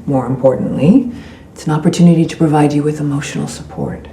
More importantly, it's an opportunity to provide you with emotional support.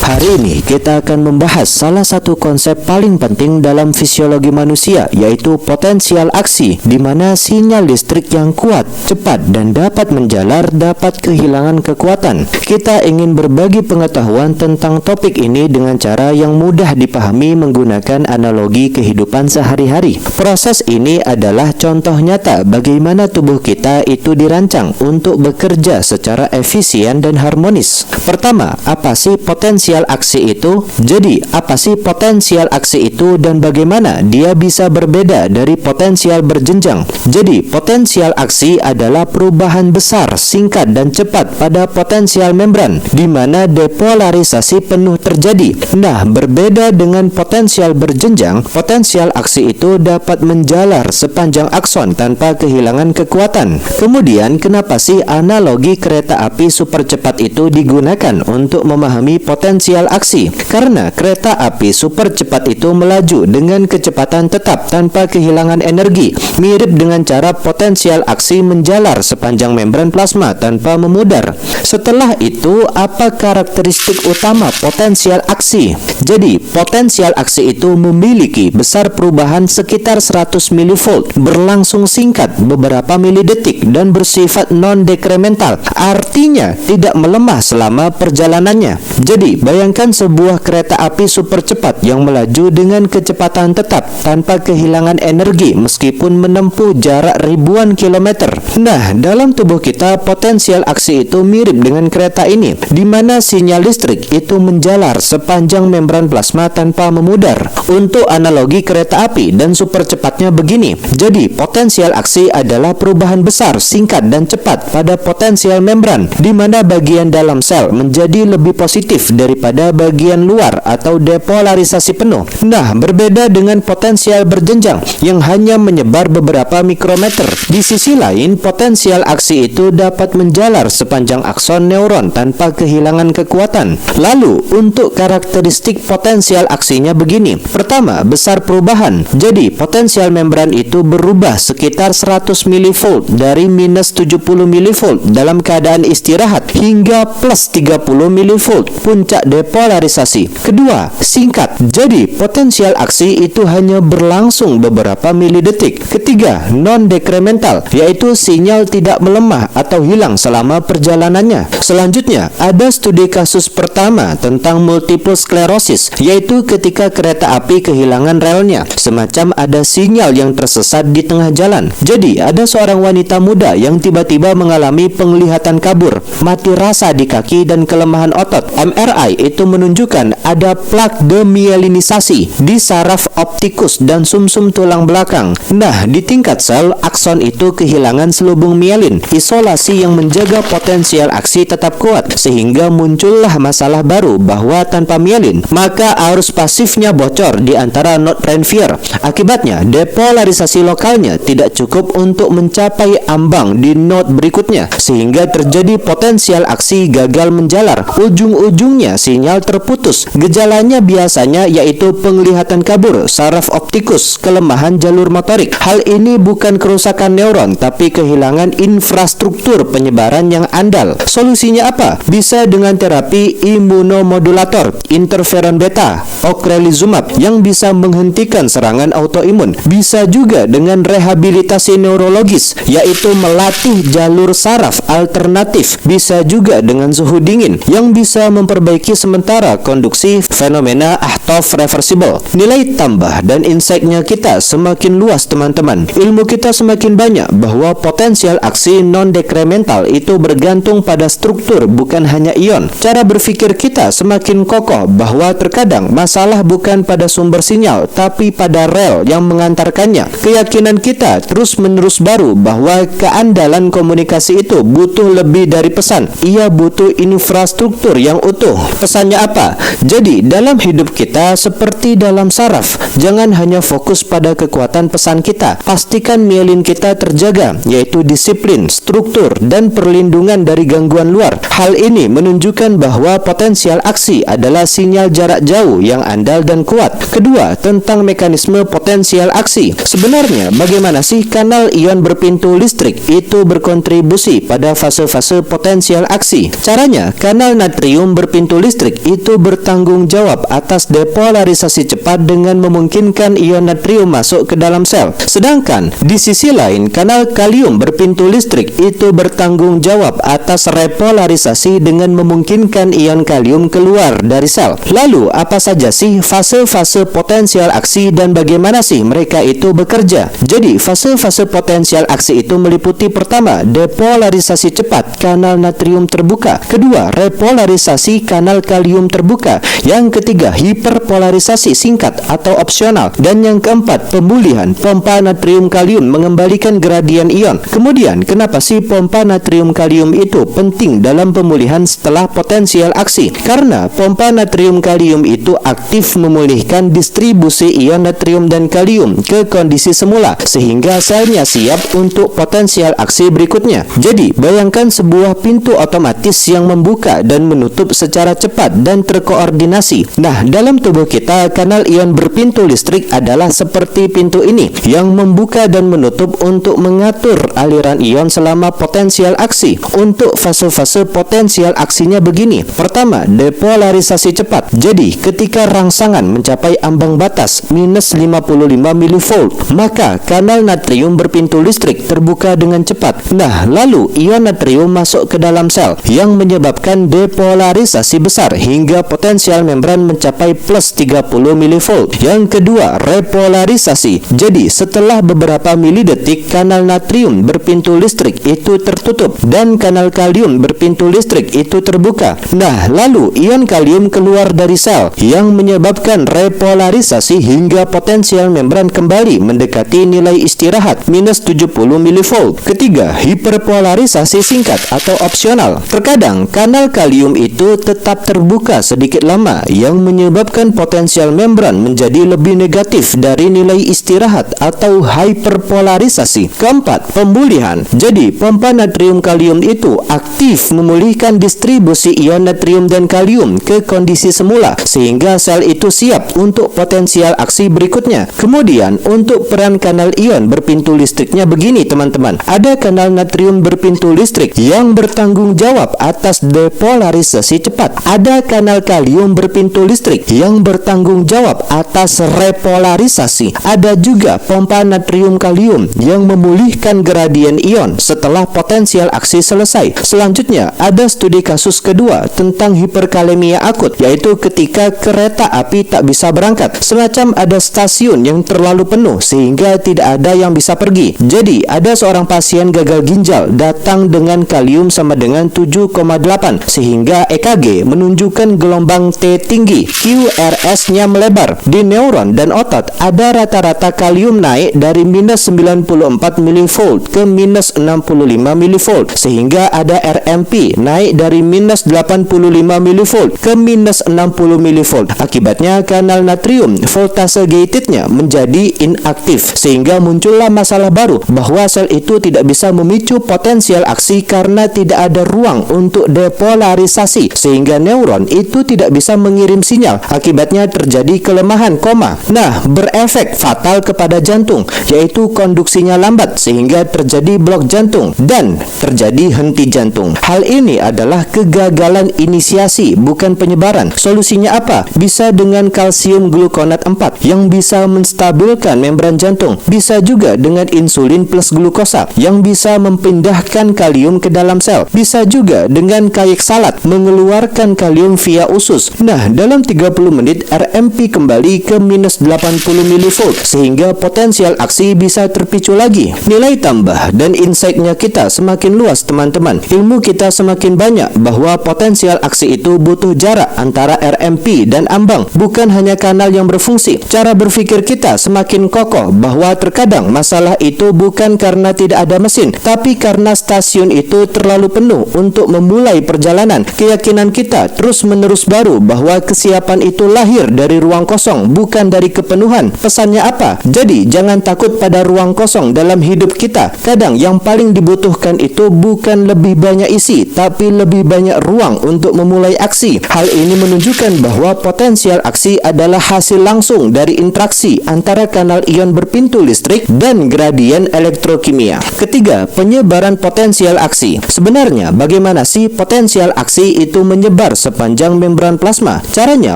Hari ini kita akan membahas salah satu konsep paling penting dalam fisiologi manusia, yaitu potensial aksi, di mana sinyal listrik yang kuat, cepat, dan dapat menjalar dapat kehilangan kekuatan. Kita ingin berbagi pengetahuan tentang topik ini dengan cara yang mudah dipahami menggunakan analogi kehidupan sehari-hari. Proses ini adalah contoh nyata bagaimana tubuh kita itu dirancang untuk bekerja secara efisien dan harmonis. Pertama, apa sih potensial aksi itu? Jadi, apa sih potensial aksi itu dan bagaimana dia bisa berbeda dari potensial berjenjang? Jadi, potensial aksi adalah perubahan besar, singkat, dan cepat pada potensial membran, di mana depolarisasi penuh terjadi. Nah, berbeda dengan potensial berjenjang, potensial aksi itu dapat menjalar sepanjang akson tanpa kehilangan kekuatan. Kemudian, kenapa sih analogi kereta api super cepat itu digunakan untuk memahami potensial aksi? Karena kereta api super cepat itu melaju dengan kecepatan tetap tanpa kehilangan energi, mirip dengan cara potensial aksi menjalar sepanjang membran plasma tanpa memudar. Setelah itu, apa karakteristik utama potensial aksi? Jadi, potensial aksi itu memiliki besar perubahan sekitar 100 mV, berlangsung singkat beberapa milidetik, dan bersifat non-dekremental, artinya tidak melemah selama perjalanannya. Jadi, bayangkan sebuah kereta api super cepat yang melaju dengan kecepatan tetap tanpa kehilangan energi meskipun menempuh jarak ribuan kilometer. Nah, dalam tubuh kita potensial aksi itu mirip dengan kereta ini, di mana sinyal listrik itu menjalar sepanjang membran plasma tanpa memudar. Untuk analogi kereta api dan super cepatnya begini. Jadi, potensial aksi adalah perubahan besar, singkat, dan cepat pada potensial membran, di mana bagian dalam sel menjadi lebih positif daripada bagian luar atau depolarisasi penuh. Nah, berbeda dengan potensial berjenjang yang hanya menyebar beberapa mikrometer. Di sisi lain, potensial aksi itu dapat menjalar sepanjang akson neuron tanpa kehilangan kekuatan. Lalu, untuk karakteristik potensial aksinya begini. Pertama, besar perubahan. Jadi, potensial membran itu berubah sekitar 100 mV dari minus 70 mV dalam keadaan istirahat hingga plus 30 mV puncak depolarisasi. Kedua, singkat. Jadi, potensial aksi itu hanya berlangsung beberapa milidetik. Ketiga, non-dekremental, yaitu sinyal tidak melemah atau hilang selama perjalanannya. Selanjutnya, ada studi kasus pertama tentang multiple sklerosis, yaitu ketika kereta api kehilangan relnya, semacam ada sinyal yang tersesat di tengah jalan. Jadi, ada seorang wanita muda yang tiba-tiba mengalami penglihatan kabur, mati rasa di kaki, dan kelemahan otot. MRI itu menunjukkan ada plak demyelinisasi di saraf optikus dan sumsum tulang belakang. Nah, di tingkat sel, akson itu kehilangan selubung mielin, isolasi yang menjaga potensial aksi tetap kuat, sehingga muncullah masalah baru bahwa tanpa mielin, maka arus pasifnya bocor di antara node Ranvier. Akibatnya, depolarisasi lokalnya tidak cukup untuk mencapai ambang di node berikutnya, sehingga terjadi potensial aksi gagal menjalar. Ujung-ujungnya sinyal terputus. Gejalanya biasanya yaitu penglihatan kabur, saraf optikus, kelemahan jalur motorik. Hal ini bukan kerusakan neuron, tapi kehilangan infrastruktur penyebaran yang andal. Solusinya apa? Bisa dengan terapi imunomodulator, interferon beta, ocrelizumab, yang bisa menghentikan serangan autoimun. Bisa juga dengan rehabilitasi neurologis, yaitu melatih jalur saraf alternatif. Bisa juga dengan suhu dingin, yang bisa memperbaiki sementara konduksi fenomena Ahtov reversible. Nilai tambah dan insight-nya kita semakin luas, teman-teman. Ilmu kita semakin banyak bahwa potensial aksi non-dekremental itu bergantung pada struktur, bukan hanya ion. Cara berpikir kita semakin kokoh bahwa terkadang masalah bukan pada sumber sinyal, tapi pada rel yang mengantarkannya. Keyakinan kita terus-menerus baru bahwa keandalan komunikasi itu butuh lebih dari pesan. Ia butuh infrastruktur yang utuh. Pesannya apa? Jadi, dalam hidup kita seperti dalam saraf, jangan hanya fokus pada kekuatan pesan kita. Pastikan mielin kita terjaga, yaitu disiplin, struktur, dan perlindungan dari gangguan luar. Hal ini menunjukkan bahwa potensial aksi adalah sinyal jarak jauh yang andal dan kuat. Kedua, tentang mekanisme potensial aksi. Sebenarnya Sebenarnya bagaimana sih kanal ion berpintu listrik itu berkontribusi pada fase-fase potensial aksi? Caranya, kanal natrium berpintu listrik itu bertanggung jawab atas depolarisasi cepat dengan memungkinkan ion natrium masuk ke dalam sel. Sedangkan di sisi lain, kanal kalium berpintu listrik itu bertanggung jawab atas repolarisasi dengan memungkinkan ion kalium keluar dari sel. Lalu, apa saja sih fase-fase potensial aksi dan bagaimana sih mereka itu bekerja? Jadi, fase-fase potensial aksi itu meliputi pertama, depolarisasi cepat kanal natrium terbuka. Kedua, repolarisasi kanal kalium terbuka. Yang ketiga, hiperpolarisasi singkat atau opsional. Dan yang keempat, pemulihan pompa natrium kalium mengembalikan gradien ion. Kemudian, kenapa sih pompa natrium kalium itu penting dalam pemulihan setelah potensial aksi? Karena pompa natrium kalium itu aktif memulihkan distribusi ion natrium dan kalium ke kondisi semula sehingga selnya siap untuk potensial aksi berikutnya. Jadi, bayangkan sebuah pintu otomatis yang membuka dan menutup secara cepat dan terkoordinasi. Nah, dalam tubuh kita, kanal ion berpintu listrik adalah seperti pintu ini yang membuka dan menutup untuk mengatur aliran ion selama potensial aksi. Untuk fase-fase potensial aksinya begini. Pertama, depolarisasi cepat. Jadi, ketika rangsangan mencapai ambang batas minus 55 mV, maka kanal natrium berpintu listrik terbuka dengan cepat. Nah, lalu ion natrium masuk ke dalam sel yang menyebabkan depolarisasi besar hingga potensial membran mencapai plus 30 mV. Yang kedua, repolarisasi. Jadi, setelah beberapa milidetik, kanal natrium berpintu listrik itu tertutup dan kanal kalium berpintu listrik itu terbuka. Nah, lalu ion kalium keluar dari sel yang menyebabkan repolarisasi hingga potensial membran kembali mendekati nilai istirahat minus 70 mV. Ketiga, hiperpolarisasi singkat atau opsional. Terkadang kanal kalium itu tetap terbuka sedikit lama yang menyebabkan potensial membran menjadi lebih negatif dari nilai istirahat atau hyperpolarisasi. Keempat, pemulihan. Jadi, pompa natrium kalium itu aktif memulihkan distribusi ion natrium dan kalium ke kondisi semula sehingga sel itu siap untuk potensial aksi berikutnya. Kemudian, untuk peran kanal ion berpintu listriknya begini, teman-teman. Ada kanal natrium berpintu listrik yang bertanggung jawab atas depolarisasi cepat. Ada kanal kalium berpintu listrik yang bertanggung jawab atas repolarisasi. Ada juga pompa natrium kalium yang memulihkan gradien ion setelah potensial aksi selesai. Selanjutnya, ada studi kasus kedua tentang hiperkalemia akut, yaitu ketika kereta api tak bisa berangkat. Semacam ada stasiun yang terlalu penuh sehingga tidak ada yang bisa pergi. Jadi, ada seorang pasien gagal ginjal datang dengan kalium sama dengan 7,8 sehingga EKG menunjukkan gelombang T tinggi, QRS-nya melebar. Di neuron dan otot ada rata-rata kalium naik dari minus 94 mV ke minus 65 mV sehingga ada RMP naik dari minus 85 mV ke minus 60 mV. Akibatnya kanal natrium voltase gated-nya menjadi inaktif sehingga muncullah masalah baru bahwa sel itu tidak bisa memicu potensial aksi karena tidak ada ruang untuk depolarisasi sehingga neuron itu tidak bisa mengirim sinyal. Akibatnya terjadi kelemahan koma. Nah, berefek fatal kepada jantung yaitu konduksinya lambat sehingga terjadi blok jantung dan terjadi henti jantung. Hal ini adalah kegagalan inisiasi bukan penyebaran. Solusinya apa? Bisa dengan kalsium glukonat 4 yang bisa menstabilkan membran jantung. Bisa juga dengan insulin plus glukosa yang bisa memindahkan kalium ke dalam sel. Bisa juga dengan kayeksalat mengeluarkan kalium via usus. Nah, dalam 30 menit RMP kembali ke minus 80 mV sehingga potensial aksi bisa terpicu lagi. Nilai tambah dan insight-nya kita semakin luas, teman-teman. Ilmu kita semakin banyak bahwa potensial aksi itu butuh jarak antara RMP dan ambang, bukan hanya kanal yang berfungsi. Cara berpikir kita semakin kokoh bahwa terkadang masalah itu bukan karena tidak ada mesin, tapi karena stasiun itu terlalu penuh untuk memulai perjalanan. Keyakinan kita terus-menerus baru bahwa kesiapan itu lahir dari ruang kosong, bukan dari kepenuhan. Pesannya apa? Jadi, jangan takut pada ruang kosong dalam hidup kita. Kadang yang paling dibutuhkan itu bukan lebih banyak banyak isi, tapi lebih banyak ruang untuk memulai aksi. Hal ini menunjukkan bahwa potensial aksi adalah hasil langsung dari interaksi antara kanal ion berpintu listrik dan gradien elektrokimia. Ketiga, penyebaran potensial aksi. Sebenarnya, bagaimana sih potensial aksi itu menyebar sepanjang membran plasma? Caranya,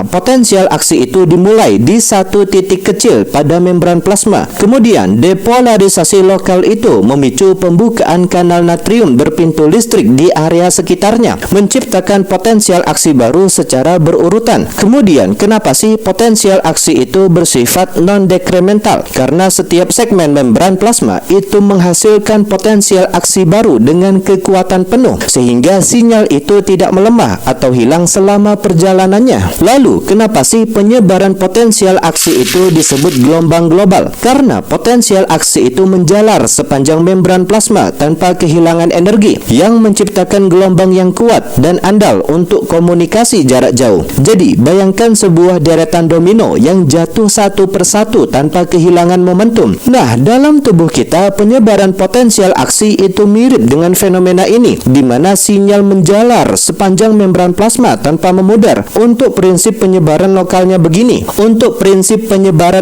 potensial aksi itu dimulai di satu titik kecil pada membran plasma. Kemudian, depolarisasi lokal itu memicu pembukaan kanal natrium berpintu listrik di area sekitarnya, menciptakan potensial aksi baru secara berurutan. Kemudian, kenapa sih potensial aksi itu bersifat non-dekremental? Karena setiap segmen membran plasma itu menghasilkan potensial aksi baru dengan kekuatan penuh, sehingga sinyal itu tidak melemah atau hilang selama perjalanannya. Lalu, kenapa sih penyebaran potensial aksi itu disebut gelombang global? Karena potensial aksi itu menjalar sepanjang membran plasma tanpa kehilangan energi, yang menciptakan gelombang yang kuat dan andal untuk komunikasi jarak jauh. Jadi, bayangkan sebuah deretan domino yang jatuh satu persatu tanpa kehilangan momentum. Nah, dalam tubuh kita, penyebaran potensial aksi itu mirip dengan fenomena ini, di mana sinyal menjalar sepanjang membran plasma tanpa memudar. Untuk prinsip penyebaran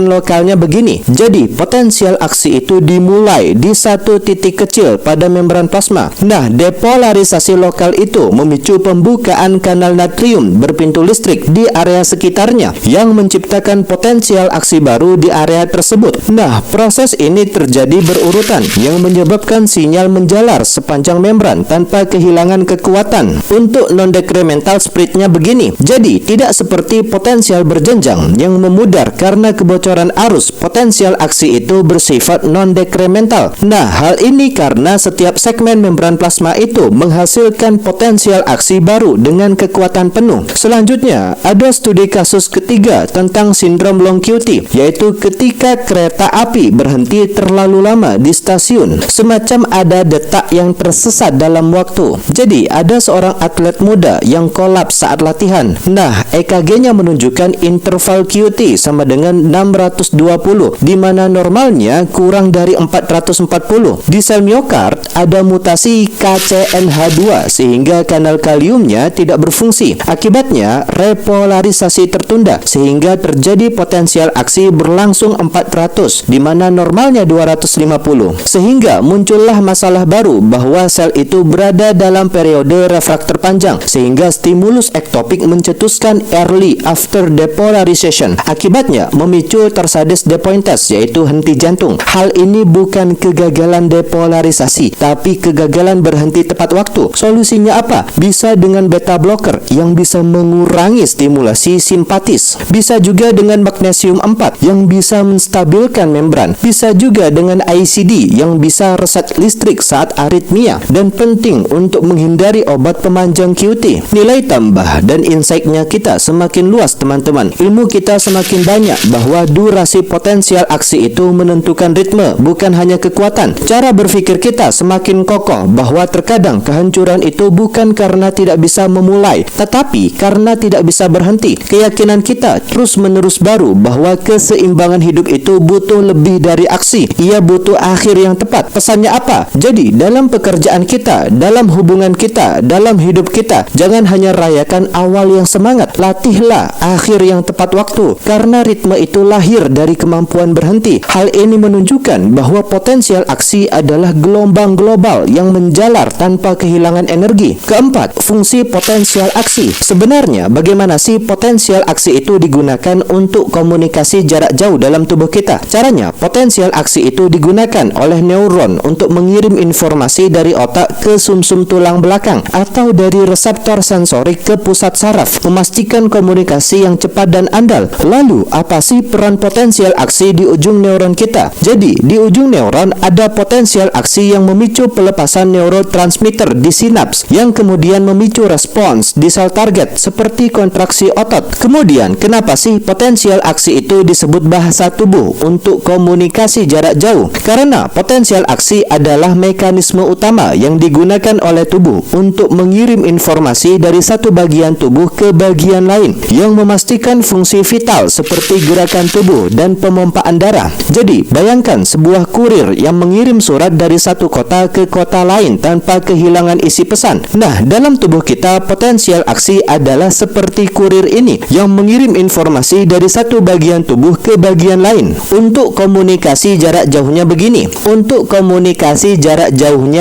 lokalnya begini. Jadi, potensial aksi itu dimulai di satu titik kecil pada membran plasma. Nah, depolarisasi lokal itu memicu pembukaan kanal natrium berpintu listrik di area sekitarnya, yang menciptakan potensial aksi baru di area tersebut. Nah, proses ini terjadi berurutan, yang menyebabkan sinyal menjalar sepanjang membran tanpa kehilangan kekuatan. Untuk non-dekremental spreadnya begini. Jadi, tidak seperti potensial berjenjang yang memudar karena kebocoran arus. Potensial aksi itu bersifat non-dekremental. Nah, hal ini karena setiap segmen membran plasma itu menghasilkan potensial aksi baru dengan kekuatan penuh. Selanjutnya, ada studi kasus ketiga tentang sindrom long QT, yaitu ketika kereta api berhenti terlalu lama di stasiun, semacam ada detak yang tersesat dalam waktu. Jadi, ada seorang atlet muda yang kolaps saat latihan. Nah, EKG-nya menunjukkan interval QT sama dengan 620, di mana normalnya kurang dari 440. Di sel miokard ada mutasi KCNH2 sehingga kanal kaliumnya tidak berfungsi. Akibatnya, repolarisasi tertunda sehingga terjadi potensial aksi berlangsung 400, di mana normalnya 250. Sehingga muncullah masalah baru bahwa sel itu berada dalam periode refraktor panjang, sehingga stimulus ektopik mencetuskan early after depolarization. Akibatnya memicu torsades de Pointes, yaitu henti jantung. Hal ini bukan kegagalan depolarisasi, tapi kegagalan berhenti tepat waktu. Solusinya apa? Bisa dengan beta blocker yang bisa mengurangi stimulasi simpatis. Bisa juga dengan magnesium 4 yang bisa menstabilkan membran. Bisa juga dengan ICD yang bisa reset listrik saat aritmia. Dan penting untuk menghindari obat pemanjang QT. Nilai tambah dan insight-nya kita semakin luas, teman-teman. Ilmu kita semakin banyak bahwa durasi potensial aksi itu menentukan ritme, bukan hanya kekuatan. Cara berpikir kita semakin kokoh bahwa terkadang kehancuran itu bukan karena tidak bisa memulai, tetapi karena tidak bisa berhenti. Keyakinan kita terus-menerus baru bahwa keseimbangan hidup itu butuh lebih dari aksi. Ia butuh akhir yang tepat. Pesannya apa? Jadi, dalam pekerjaan kita, dalam hubungan kita, dalam hidup kita, jangan hanya rayakan awal yang semangat. Latihlah akhir yang tepat waktu, karena ritme itu lahir dari kemampuan berhenti. Hal ini menunjukkan bahwa potensial aksi adalah gelombang global yang menjalar tanpa kehilangan energi. Keempat, fungsi potensial aksi. Sebenarnya, bagaimana sih potensial aksi itu digunakan untuk komunikasi jarak jauh dalam tubuh kita? Caranya, potensial aksi itu digunakan oleh neuron untuk mengirim informasi dari otak ke sumsum tulang belakang atau dari reseptor sensorik ke pusat saraf, memastikan komunikasi yang cepat dan andal. Lalu, apa sih peran potensial aksi di ujung neuron kita? Jadi, di ujung neuron ada potensial aksi yang memicu pelepasan neurotransmitter di sinaps, yang kemudian memicu respons di sel target seperti kontraksi otot. Kemudian, kenapa sih potensial aksi itu disebut bahasa tubuh untuk komunikasi jarak jauh? Karena potensial aksi adalah mekanisme utama yang digunakan oleh tubuh untuk mengirim informasi dari satu bagian tubuh ke bagian lain, yang memastikan fungsi vital seperti gerakan tubuh dan pemompaan darah. Jadi, bayangkan sebuah kurir yang mengirim surat dari satu kota ke kota lain tanpa kehilangan keseimbangan isi pesan. Nah, dalam tubuh kita, potensial aksi adalah seperti kurir ini yang mengirim informasi dari satu bagian tubuh ke bagian lain. Untuk komunikasi jarak jauhnya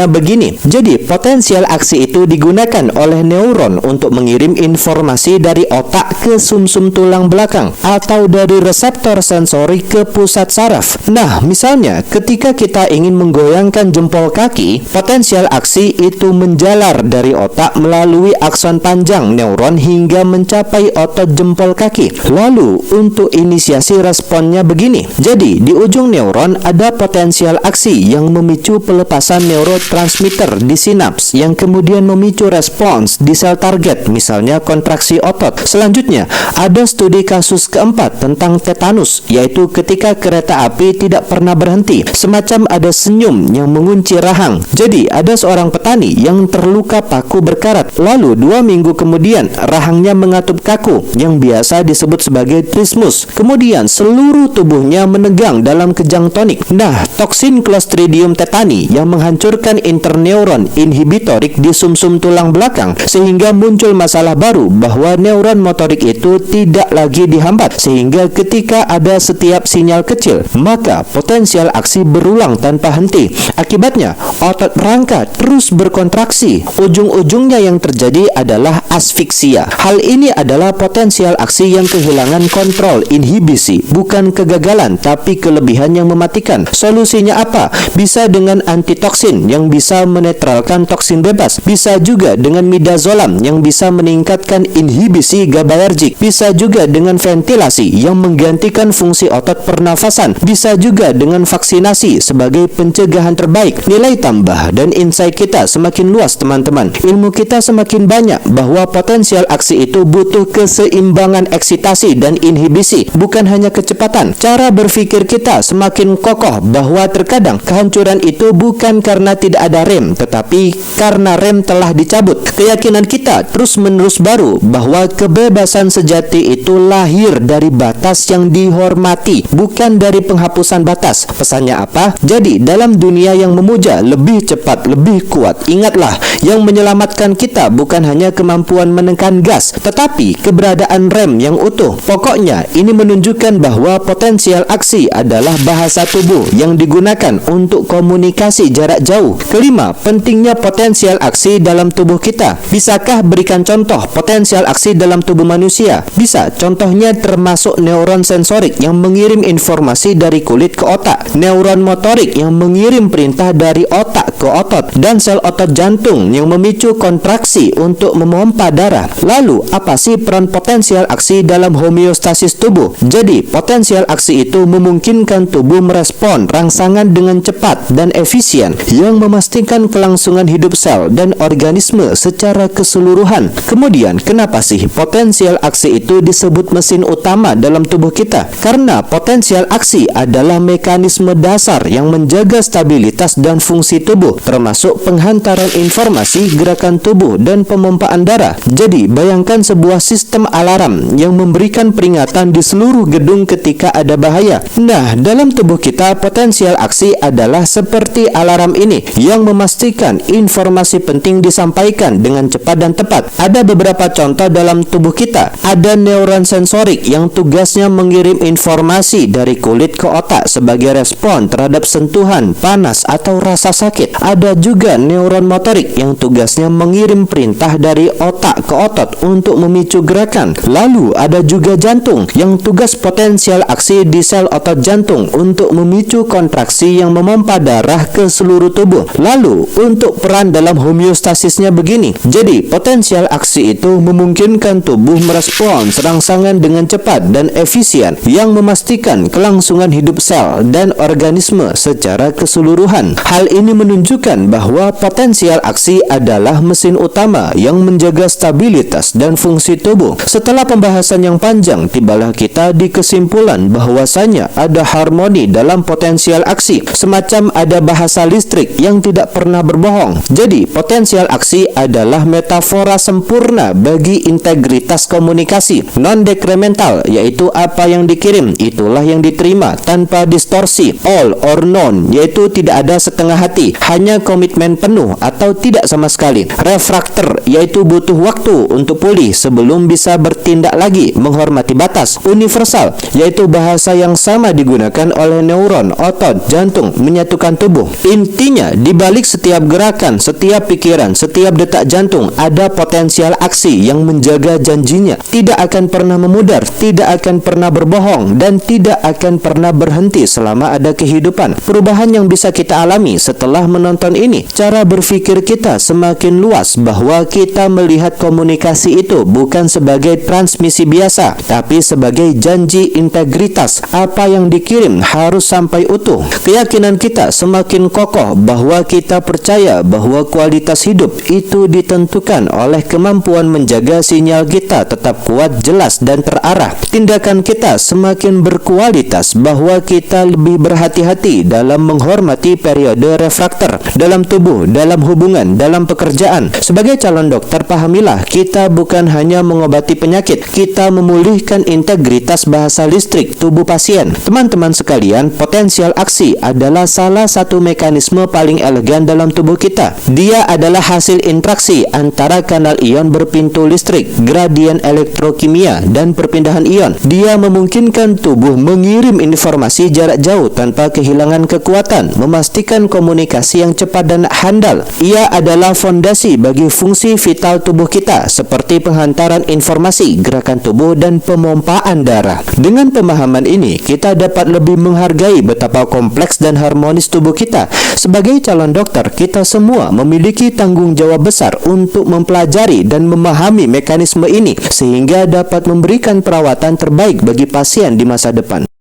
begini. Jadi, potensial aksi itu digunakan oleh neuron untuk mengirim informasi dari otak ke sumsum tulang belakang atau dari reseptor sensori ke pusat saraf. Nah, misalnya ketika kita ingin menggoyangkan jempol kaki, potensial aksi itu menjalar dari otak melalui akson panjang neuron hingga mencapai otot jempol kaki. Lalu, untuk inisiasi responnya begini. Jadi, di ujung neuron ada potensial aksi yang memicu pelepasan neurotransmitter di sinaps yang kemudian memicu respons di sel target, misalnya kontraksi otot. Selanjutnya, ada studi kasus keempat tentang tetanus, yaitu ketika kereta api tidak pernah berhenti, semacam ada senyum yang mengunci rahang. Jadi, ada seorang petani yang terluka paku berkarat. Lalu 2 minggu kemudian rahangnya mengatup kaku yang biasa disebut sebagai trismus. Kemudian seluruh tubuhnya menegang dalam kejang tonik. Nah, toksin Clostridium tetani yang menghancurkan interneuron inhibitorik di sumsum tulang belakang sehingga muncul masalah baru bahwa neuron motorik itu tidak lagi dihambat, sehingga ketika ada setiap sinyal kecil maka potensial aksi berulang tanpa henti. Akibatnya otot rangka terus berkontraksi. Ujung-ujungnya yang terjadi adalah asfiksia. Hal ini adalah potensial aksi yang kehilangan kontrol inhibisi, bukan kegagalan tapi kelebihan yang mematikan. Solusinya apa? Bisa dengan antitoksin yang bisa menetralkan toksin bebas, bisa juga dengan midazolam yang bisa meningkatkan inhibisi GABAergic, bisa juga dengan ventilasi yang menggantikan fungsi otot pernafasan, bisa juga dengan vaksinasi sebagai pencegahan terbaik. Nilai tambah dan insight kita semakin luas, teman-teman. Ilmu kita semakin banyak bahwa potensial aksi itu butuh keseimbangan eksitasi dan inhibisi, bukan hanya kecepatan. Cara berpikir kita semakin kokoh bahwa terkadang kehancuran itu bukan karena tidak ada rem, tetapi karena rem telah dicabut. Keyakinan kita terus-menerus baru bahwa kebebasan sejati itu lahir dari batas yang dihormati, bukan dari penghapusan batas. Pesannya apa? Jadi, dalam dunia yang memuja lebih cepat, lebih kuat, ingatlah, yang menyelamatkan kita bukan hanya kemampuan menekan gas, tetapi keberadaan rem yang utuh. Pokoknya, ini menunjukkan bahwa potensial aksi adalah bahasa tubuh yang digunakan untuk komunikasi jarak jauh. Kelima, pentingnya potensial aksi dalam tubuh kita. Bisakah berikan contoh potensial aksi dalam tubuh manusia? Bisa. Contohnya termasuk neuron sensorik yang mengirim informasi dari kulit ke otak, neuron motorik yang mengirim perintah dari otak ke otot, dan sel otot jantung yang memicu kontraksi untuk memompa darah. Lalu, apa sih peran potensial aksi dalam homeostasis tubuh? Jadi, potensial aksi itu memungkinkan tubuh merespon rangsangan dengan cepat dan efisien yang memastikan kelangsungan hidup sel dan organisme secara keseluruhan. Kemudian, kenapa sih potensial aksi itu disebut mesin utama dalam tubuh kita? Karena potensial aksi adalah mekanisme dasar yang menjaga stabilitas dan fungsi tubuh, termasuk penghantaran informasi, gerakan tubuh, dan pemompaan darah. Jadi, bayangkan sebuah sistem alarm yang memberikan peringatan di seluruh gedung ketika ada bahaya. Nah, dalam tubuh kita, potensial aksi adalah seperti alarm ini yang memastikan informasi penting disampaikan dengan cepat dan tepat. Ada beberapa contoh dalam tubuh kita. Ada neuron sensorik yang tugasnya mengirim informasi dari kulit ke otak sebagai respon terhadap sentuhan, panas, atau rasa sakit. Ada juga neuron motorik yang tugasnya mengirim perintah dari otak ke otot untuk memicu gerakan. Lalu ada juga jantung yang tugas potensial aksi di sel otot jantung untuk memicu kontraksi yang memompa darah ke seluruh tubuh. Lalu untuk peran dalam homeostasisnya begini. Jadi potensial aksi itu memungkinkan tubuh merespons rangsangan dengan cepat dan efisien yang memastikan kelangsungan hidup sel dan organisme secara keseluruhan. Hal ini menunjukkan bahwa potensial aksi adalah mesin utama yang menjaga stabilitas dan fungsi tubuh. Setelah pembahasan yang panjang, tibalah kita di kesimpulan bahwasanya ada harmoni dalam potensial aksi, semacam ada bahasa listrik yang tidak pernah berbohong. Jadi, potensial aksi adalah metafora sempurna bagi integritas komunikasi non-dekremental, yaitu apa yang dikirim itulah yang diterima tanpa distorsi. All or none, yaitu tidak ada setengah hati, hanya komitmen penuh atau tidak sama sekali. Refraktor yaitu butuh waktu untuk pulih sebelum bisa bertindak lagi, menghormati batas. Universal yaitu bahasa yang sama digunakan oleh neuron, otot, jantung, menyatukan tubuh. Intinya, di balik setiap gerakan, setiap pikiran, setiap detak jantung ada potensial aksi yang menjaga janjinya, tidak akan pernah memudar, tidak akan pernah berbohong, dan tidak akan pernah berhenti selama ada kehidupan. Perubahan yang bisa kita alami setelah menonton ini, cara berpikir kita semakin luas bahwa kita melihat komunikasi itu bukan sebagai transmisi biasa, tapi sebagai janji integritas. Apa yang dikirim harus sampai utuh. Keyakinan kita semakin kokoh bahwa kita percaya bahwa kualitas hidup itu ditentukan oleh kemampuan menjaga sinyal kita tetap kuat, jelas, dan terarah. Tindakan kita semakin berkualitas bahwa kita lebih berhati-hati dalam menghormati periode refraktor dalam tubuh, dalam hubungan, dalam pekerjaan. Sebagai calon dokter, pahamilah, kita bukan hanya mengobati penyakit, kita memulihkan integritas bahasa listrik tubuh pasien. Teman-teman sekalian, potensial aksi adalah salah satu mekanisme paling elegan dalam tubuh kita. Dia adalah hasil interaksi antara kanal ion berpintu listrik, gradien elektrokimia, dan perpindahan ion. Dia memungkinkan tubuh mengirim informasi jarak jauh tanpa kehilangan kekuatan, memastikan komunikasi yang cepat dan handal. Ia adalah fondasi bagi fungsi vital tubuh kita, seperti penghantaran informasi, gerakan tubuh, dan pemompaan darah. Dengan pemahaman ini, kita dapat lebih menghargai betapa kompleks dan harmonis tubuh kita. Sebagai calon dokter, kita semua memiliki tanggung jawab besar untuk mempelajari dan memahami mekanisme ini, sehingga dapat memberikan perawatan terbaik bagi pasien di masa depan.